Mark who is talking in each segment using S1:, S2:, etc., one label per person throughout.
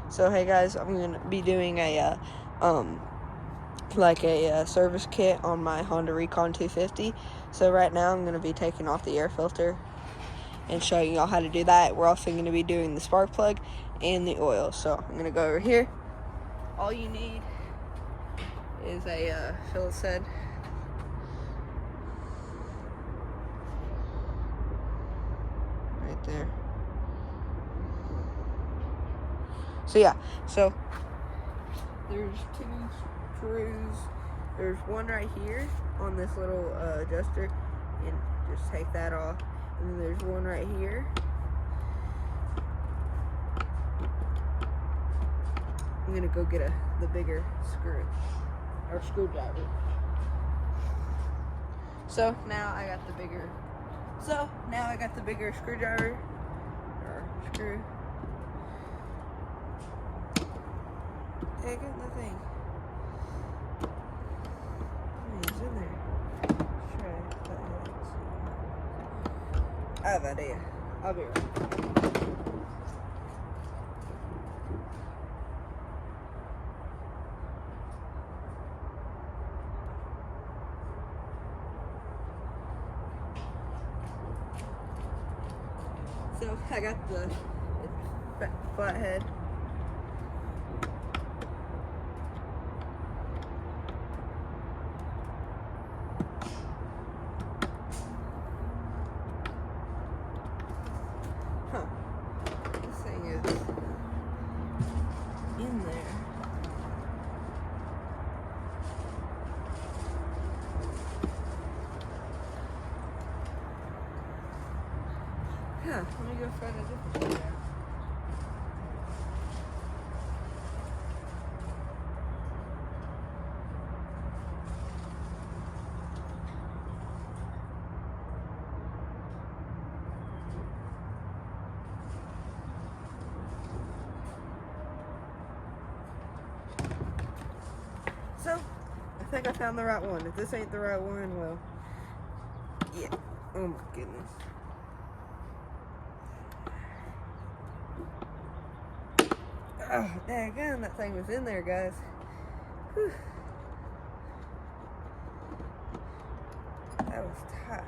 S1: So hey guys, I'm gonna be doing a service kit on my Honda Recon 250. So right now I'm gonna be taking off the air filter and showing y'all how to do that. We're also gonna be doing the spark plug and the oil. So I'm gonna go over here. All you need is a Phillips head. Right there. So there's two screws. There's one right here on this little adjuster, and just take that off. And then there's one right here. I'm gonna go get the bigger screwdriver. So now I got the bigger screwdriver or screw. Hey, get the thing. It's in there. Try that. I have an idea. I'll be right back. So I got the flathead. This thing is in there. Let me go find a different one there. So, I think I found the right one. If this ain't the right one, well, yeah. Oh my goodness. Oh, daggone, that thing was in there, guys. Whew. That was tight.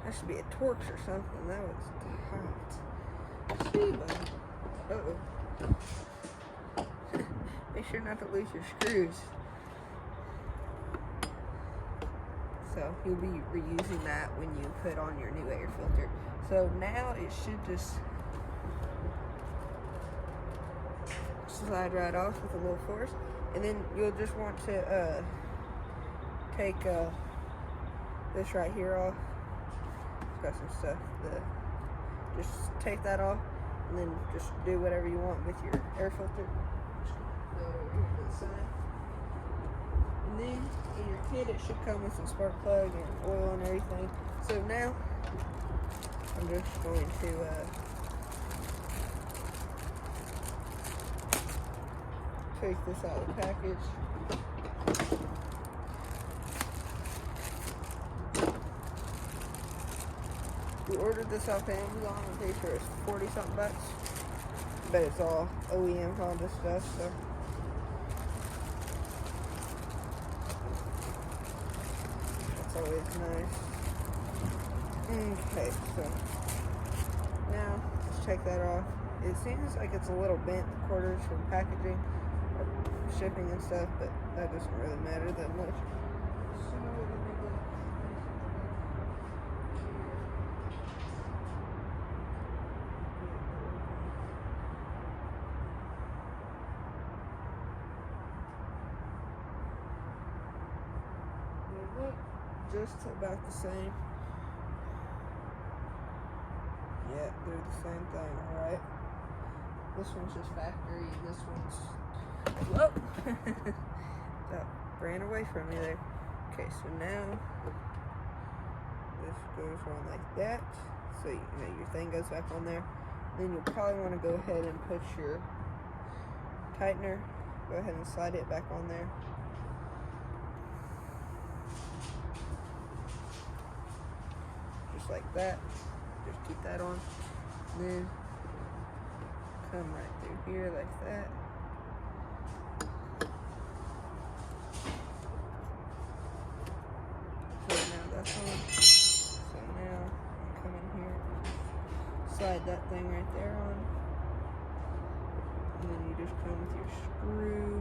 S1: That should be a Torx or something. That was tight. See, buddy. Uh-oh. Make sure not to lose your screws. So you'll be reusing that when you put on your new air filter. So now it should just slide right off with a little force, and then you'll just want to take this right here off. It's got some stuff. Just take that off, and then just do whatever you want with your air filter. Go over here to the side, and then in your kit it should come with some spark plug and oil and everything. So now I'm just going to take this out of the package. We ordered this off Amazon. I'm pretty sure it's 40-something bucks. But it's all OEM Honda stuff, so. That's always nice. Okay, so now let's take that off. It seems like it's a little bent, the quarters from packaging or shipping and stuff, but that doesn't really matter that much. So let me go. They look just about the same. Yeah, they're the same thing, alright? This one's just factory, and this one's... Whoa! That ran away from me there. Okay, so now this goes on like that. So you know your thing goes back on there. Then you'll probably want to go ahead and put your tightener. Go ahead and slide it back on there. Just like that. Just keep that on. And then come right through here like that. So now that's on. So now I come in here, slide that thing right there on, and then you just come with your screw,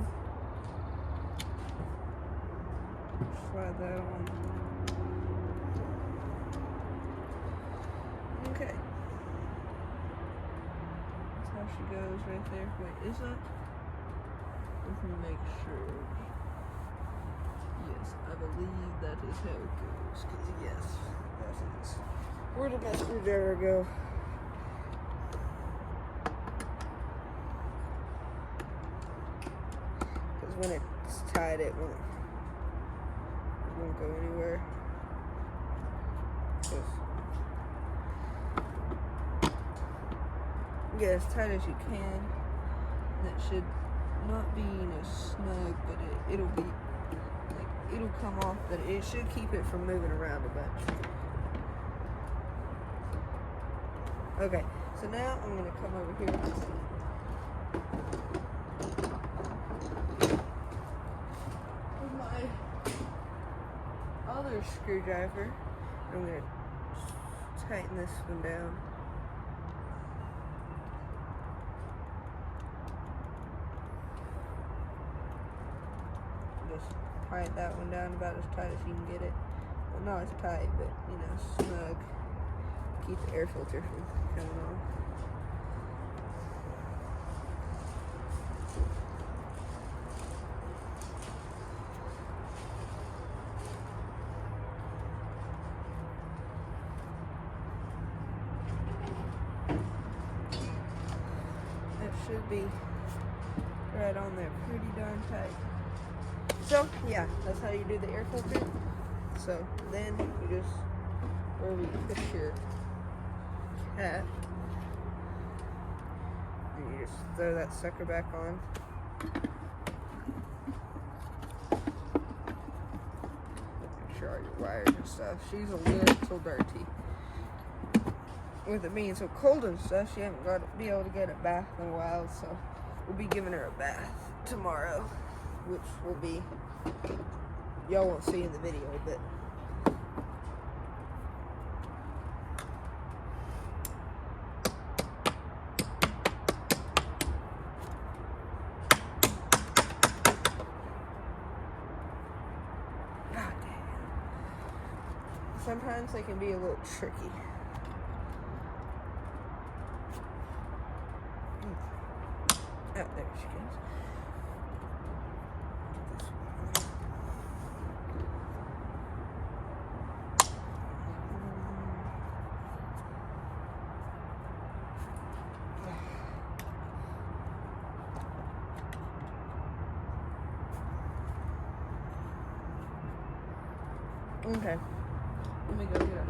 S1: slide that on. Okay. That's how she goes right there. Wait, is that? Let me make sure. Yes, I believe that is how it goes. Cause yes, that is. Where did my screwdriver go? Cause when it's tied, it won't go anywhere. Get as tight as you can. And it should not be snug, but it'll be like it'll come off, but it should keep it from moving around a bunch. Okay, so now I'm gonna come over here with my other screwdriver. I'm gonna tighten this one down. Just tighten that one down about as tight as you can get it. Well, not as tight, but you know, snug. Keep the air filter from coming off. It should be right on there, pretty darn tight. So yeah, that's how you do the air filter. So then you just, wherever you put your cat, and you just throw that sucker back on. Make sure all your wires and stuff. She's a little dirty. With it being so cold and stuff, she hasn't got to be able to get a bath in a while, so we'll be giving her a bath tomorrow, which will be, y'all won't see in the video, but God damn. Sometimes they can be a little tricky. Oh, there she goes. Okay, let me go get her.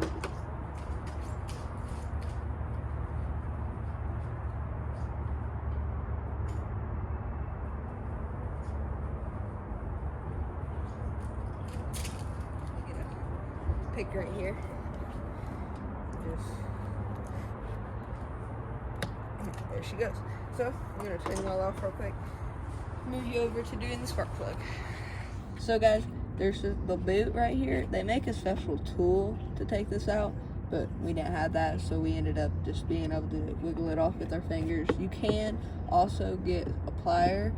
S1: Pick right here. Just there she goes. So I'm gonna turn it all off real quick. Move you over to doing the spark plug. So guys, there's the boot right here. They make a special tool to take this out, but we didn't have that, so we ended up just being able to wiggle it off with our fingers. You can also get a plier,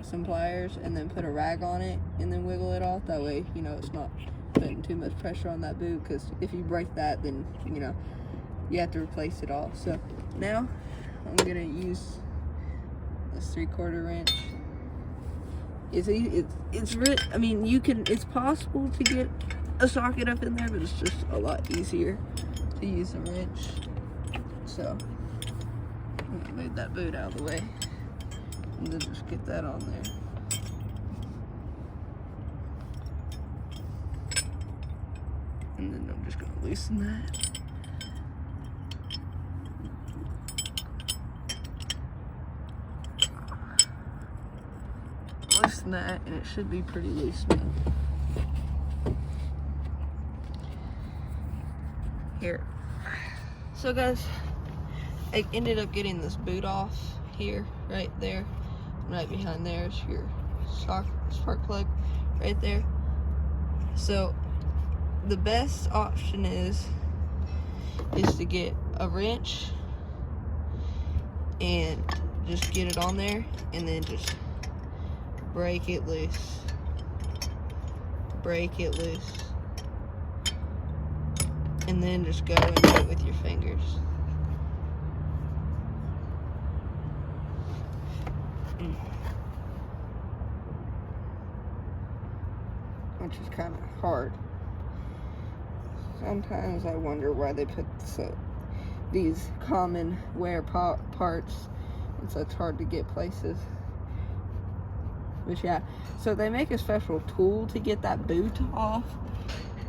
S1: some pliers, and then put a rag on it and then wiggle it off. That way, you know, it's not putting too much pressure on that boot, because if you break that, then you know you have to replace it all. So now I'm gonna use this 3/4 wrench. It's really, I mean, you can, it's possible to get a socket up in there, but it's just a lot easier to use a wrench. So I'm gonna move that boot out of the way and then just get that on there. And then I'm just gonna loosen that. Loosen that, and it should be pretty loose now. Here. So guys, I ended up getting this boot off here, right there. Right behind there is your spark plug right there. So the best option is to get a wrench and just get it on there and then just break it loose. Break it loose. And then just go into it with your fingers. Which is kind of hard. Sometimes I wonder why they put these common wear parts in such hard to get places. But yeah, so they make a special tool to get that boot off,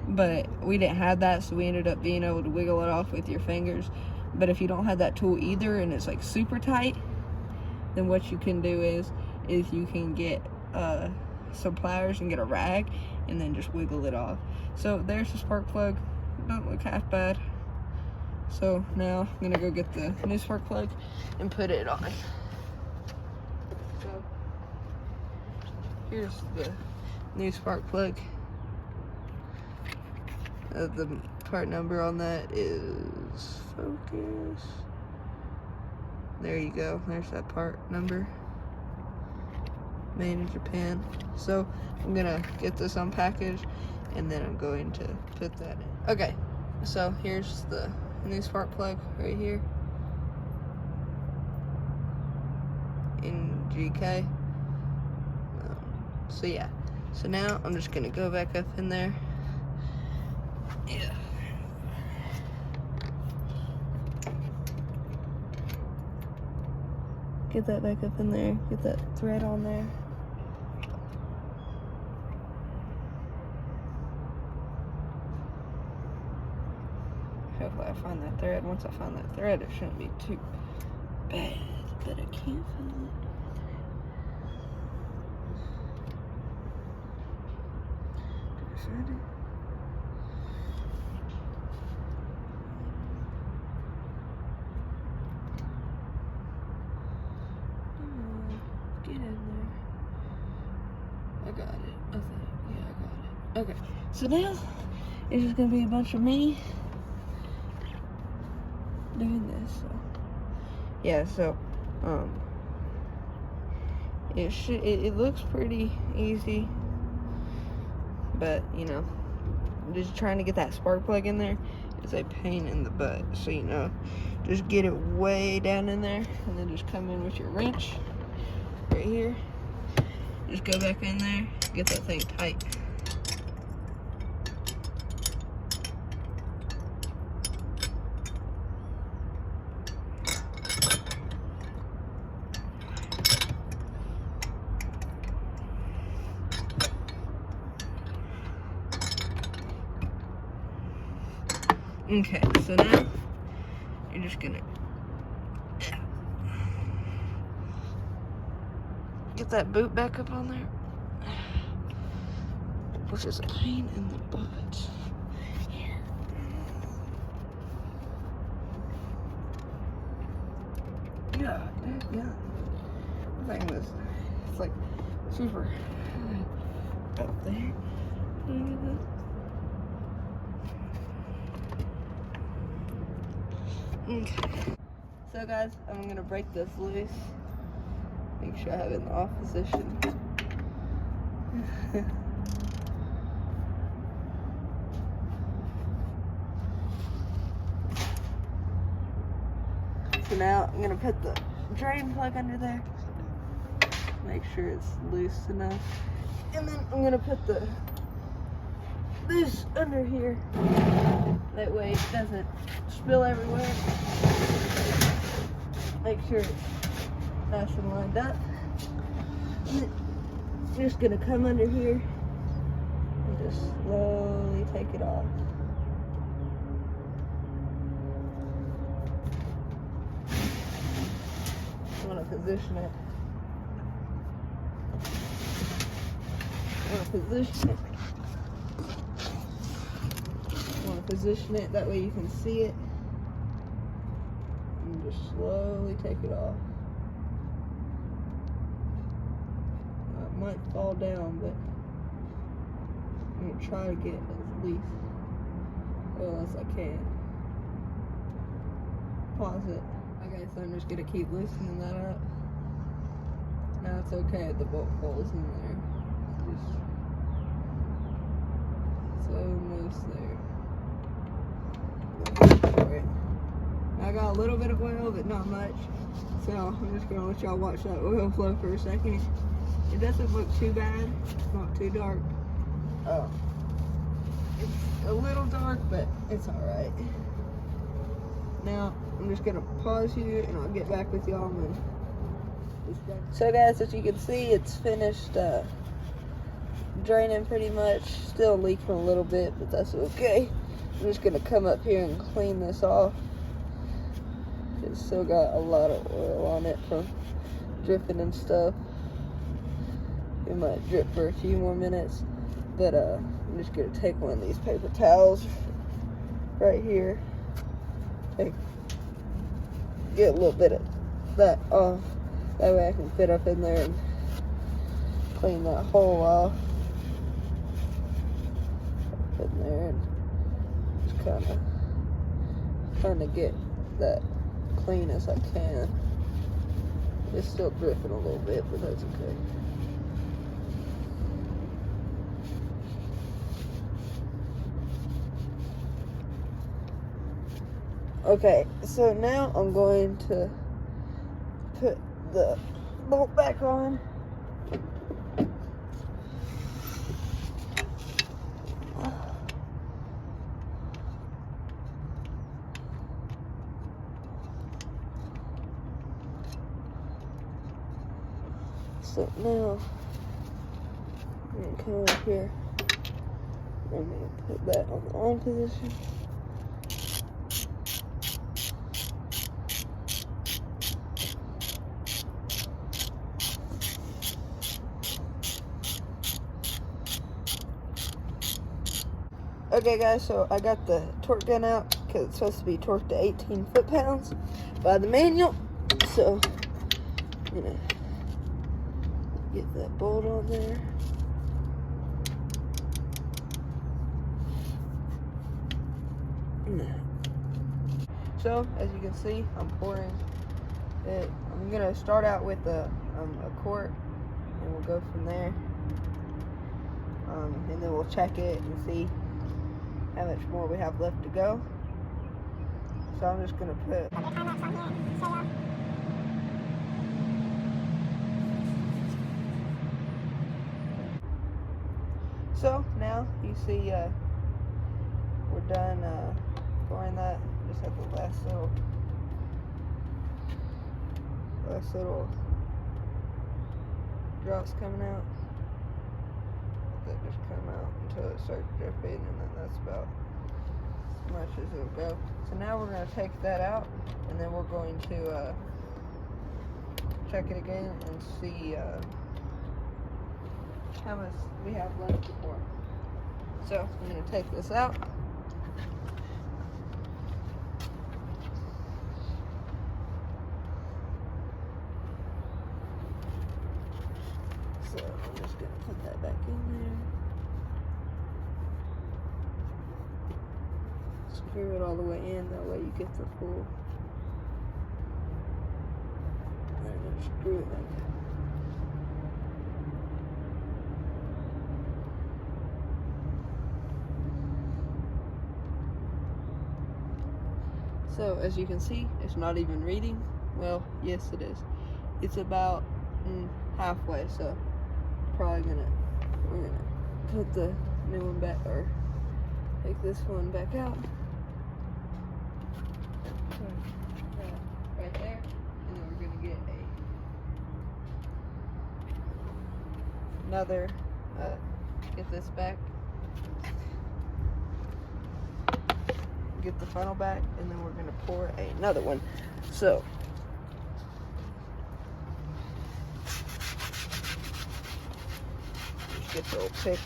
S1: but we didn't have that, so we ended up being able to wiggle it off with your fingers. But if you don't have that tool either and it's like super tight, then what you can do is you can get some pliers and get a rag and then just wiggle it off. So there's the spark plug. Don't look half bad. So now I'm gonna go get the new spark plug and put it on. So here's the new spark plug. The part number on that is focus. There you go. There's that part number. Made in Japan. So I'm gonna get this unpackaged and then I'm going to put that in. Okay, so here's the new spark plug right here in GK. So yeah, so now I'm just gonna go back up in there. Yeah. Get that back up in there, get that thread on there. Hopefully I find that thread. Once I find that thread, it shouldn't be too bad, but I can't find it. Did I find it? Get in there. I got it, I think. Yeah, I got it. Okay, so now it's just gonna be a bunch of me doing this. So yeah, so it looks pretty easy, but you know, just trying to get that spark plug in there is a pain in the butt. So you know, just get it way down in there and then just come in with your wrench right here. Just go back in there, get that thing tight. Okay, so now you're just gonna get that boot back up on there, which is a pain in the butt. Yeah, the thing was, it's like super high up there. Okay. So guys, I'm gonna break this loose. Make sure I have it in the off position. So now I'm gonna put the drain plug under there. Make sure it's loose enough. And then I'm gonna put this under here. That way it doesn't spill everywhere. Make sure it's nice and lined up. And then I'm just gonna come under here and just slowly take it off. I want to position it. Position it that way you can see it, and just slowly take it off. might fall down, but I'm gonna try to get as least oil as I can. Pause it. Okay, so I'm just gonna keep loosening that up. Now it's okay, the bolt hole's in there. It's almost there. Alright. I got a little bit of oil, but not much. So I'm just gonna let y'all watch that oil flow for a second. It doesn't look too bad. It's not too dark. Oh. It's a little dark, but it's alright. Now, I'm just gonna pause here and I'll get back with y'all when it's done. So guys, as you can see, it's finished draining pretty much. Still leaking a little bit, but that's okay. I'm just gonna come up here and clean this off. It's still got a lot of oil on it from dripping and stuff. It might drip for a few more minutes, but I'm just gonna take one of these paper towels right here. Get a little bit of that off. That way I can fit up in there and clean that hole off. Up in there and just kind of get that clean as I can. It's still dripping a little bit, but that's okay. Okay, so now I'm going to put the bolt back on. So now I'm going to come over here. I'm going to put that on the on position. Okay guys, so I got the torque gun out because it's supposed to be torqued to 18 foot-pounds by the manual. So I'm gonna get that bolt on there. So as you can see, I'm pouring it. I'm gonna start out with a quart, and we'll go from there. And then we'll check it and see how much more we have left to go. So I'm just gonna put so now you see we're done pouring that. Just have the last little drops coming out. That just come out until it starts dripping, and then that's about as much as it'll go. So now we're going to take that out, and then we're going to check it again and see how much we have left to pour. So I'm going to take this out. So I'm just going to put that back in there. Screw it all the way in, that way you get the full. And then screw it back in. So as you can see, it's not even reading. Well, yes it is. It's about halfway, so we're gonna put the new one back, or take this one back out. Right there, and then we're gonna get another. Get this back. Get the funnel back, and then we're gonna pour another one. So just get the old pick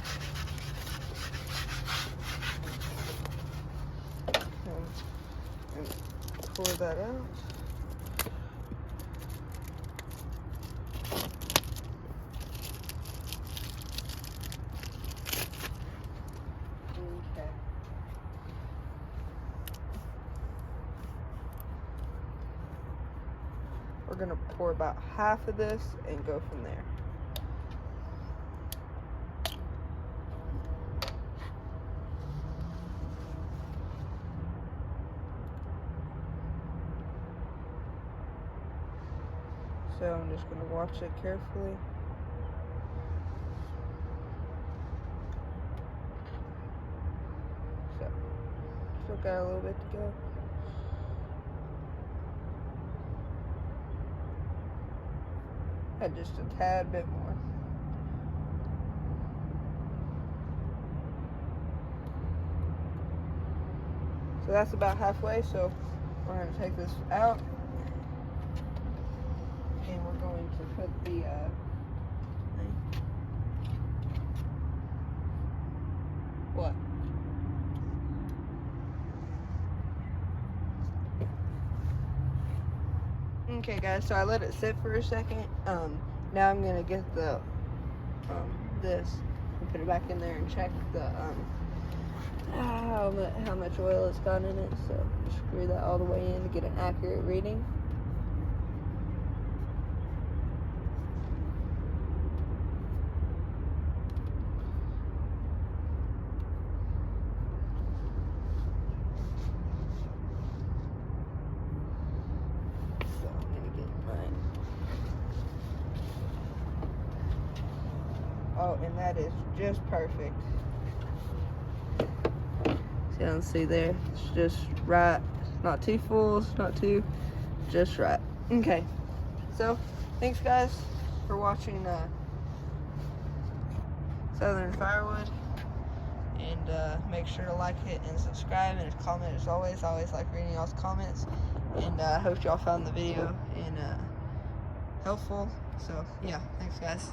S1: and pour that out. we're gonna pour about half of this and go from there. So I'm just gonna watch it carefully. So, still got a little bit to go. Add just a tad bit more. So that's about halfway, so we're gonna take this out. And we're going to put the what? Okay guys, so I let it sit for a second. Now I'm gonna get the this and put it back in there and check the how much oil it's got in it. So screw that all the way in to get an accurate reading. Oh, and that is just perfect. See there, it's just right. Not too full, it's not too, just right. Okay, so thanks guys for watching Southern Firewood, and make sure to like it and subscribe and comment as always. I always like reading y'all's comments, and I hope y'all found the video and helpful. So yeah, thanks guys.